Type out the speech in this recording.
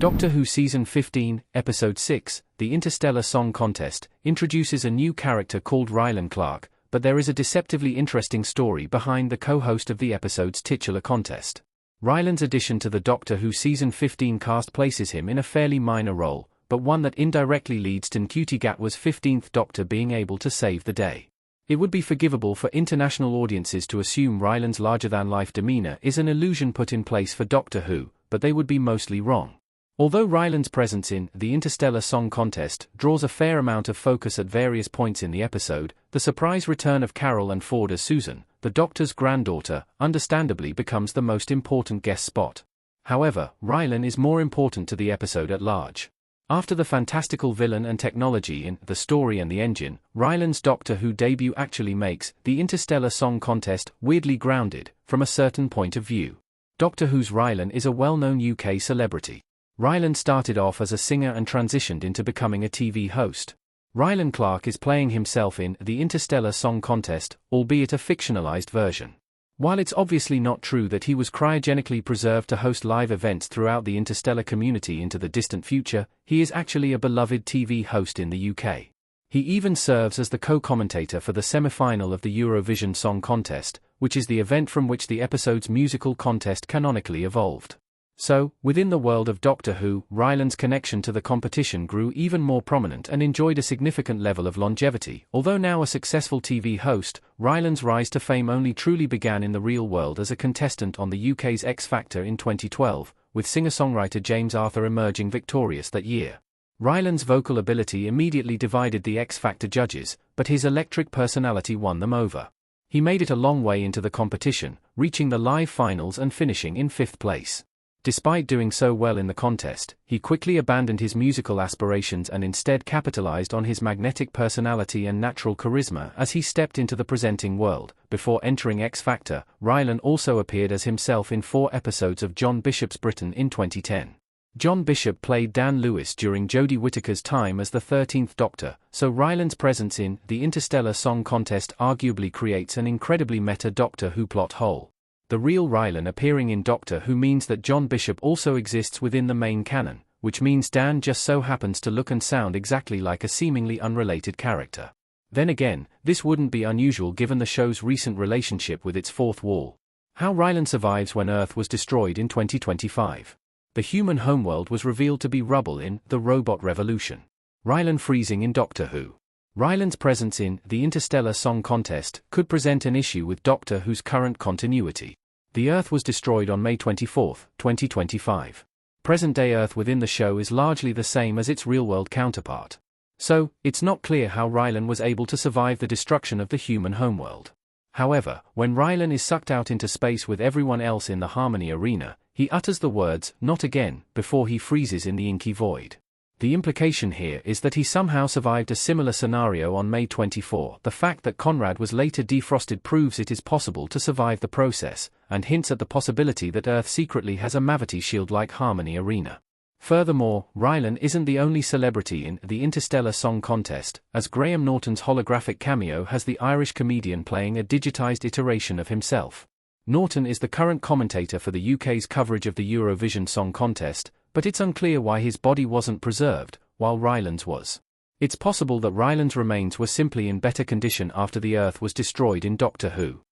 Doctor Who Season 15, Episode 6, The Interstellar Song Contest, introduces a new character called Rylan Clark, but there is a deceptively interesting story behind the co-host of the episode's titular contest. Rylan's addition to the Doctor Who Season 15 cast places him in a fairly minor role, but one that indirectly leads to Ncuti Gatwa's 15th Doctor being able to save the day. It would be forgivable for international audiences to assume Rylan's larger-than-life demeanor is an illusion put in place for Doctor Who, but they would be mostly wrong. Although Rylan's presence in the Interstellar Song Contest draws a fair amount of focus at various points in the episode, the surprise return of Carol and Ford as Susan, the Doctor's granddaughter, understandably becomes the most important guest spot. However, Rylan is more important to the episode at large. After the fantastical villain and technology in The Story and the Engine, Rylan's Doctor Who debut actually makes the Interstellar Song Contest weirdly grounded, from a certain point of view. Doctor Who's Rylan is a well-known UK celebrity. Rylan started off as a singer and transitioned into becoming a TV host. Rylan Clark is playing himself in the Interstellar Song Contest, albeit a fictionalized version. While it's obviously not true that he was cryogenically preserved to host live events throughout the interstellar community into the distant future, he is actually a beloved TV host in the UK. He even serves as the co-commentator for the semi-final of the Eurovision Song Contest, which is the event from which the episode's musical contest canonically evolved. So, within the world of Doctor Who, Rylan's connection to the competition grew even more prominent and enjoyed a significant level of longevity. Although now a successful TV host, Rylan's rise to fame only truly began in the real world as a contestant on the UK's X Factor in 2012, with singer-songwriter James Arthur emerging victorious that year. Rylan's vocal ability immediately divided the X Factor judges, but his electric personality won them over. He made it a long way into the competition, reaching the live finals and finishing in 5th place. Despite doing so well in the contest, he quickly abandoned his musical aspirations and instead capitalized on his magnetic personality and natural charisma as he stepped into the presenting world. Before entering X Factor, Rylan also appeared as himself in 4 episodes of John Bishop's Britain in 2010. John Bishop played Dan Lewis during Jodie Whittaker's time as the 13th Doctor, so Rylan's presence in the Interstellar Song Contest arguably creates an incredibly meta Doctor Who plot hole. The real Rylan appearing in Doctor Who means that John Bishop also exists within the main canon, which means Dan just so happens to look and sound exactly like a seemingly unrelated character. Then again, this wouldn't be unusual given the show's recent relationship with its fourth wall. How Rylan survives when Earth was destroyed in 2025. The human homeworld was revealed to be rubble in The Robot Revolution. Rylan freezing in Doctor Who. Rylan's presence in the Interstellar Song Contest could present an issue with Doctor Who's current continuity. The Earth was destroyed on May 24, 2025. Present-day Earth within the show is largely the same as its real-world counterpart. So, it's not clear how Rylan was able to survive the destruction of the human homeworld. However, when Rylan is sucked out into space with everyone else in the Harmony Arena, he utters the words, "Not again," before he freezes in the inky void. The implication here is that he somehow survived a similar scenario on May 24. The fact that Conrad was later defrosted proves it is possible to survive the process, and hints at the possibility that Earth secretly has a Mavity shield-like Harmony Arena. Furthermore, Rylan isn't the only celebrity in the Interstellar Song Contest, as Graham Norton's holographic cameo has the Irish comedian playing a digitized iteration of himself. Norton is the current commentator for the UK's coverage of the Eurovision Song Contest, but it's unclear why his body wasn't preserved, while Rylan's was. It's possible that Rylan's remains were simply in better condition after the Earth was destroyed in Doctor Who.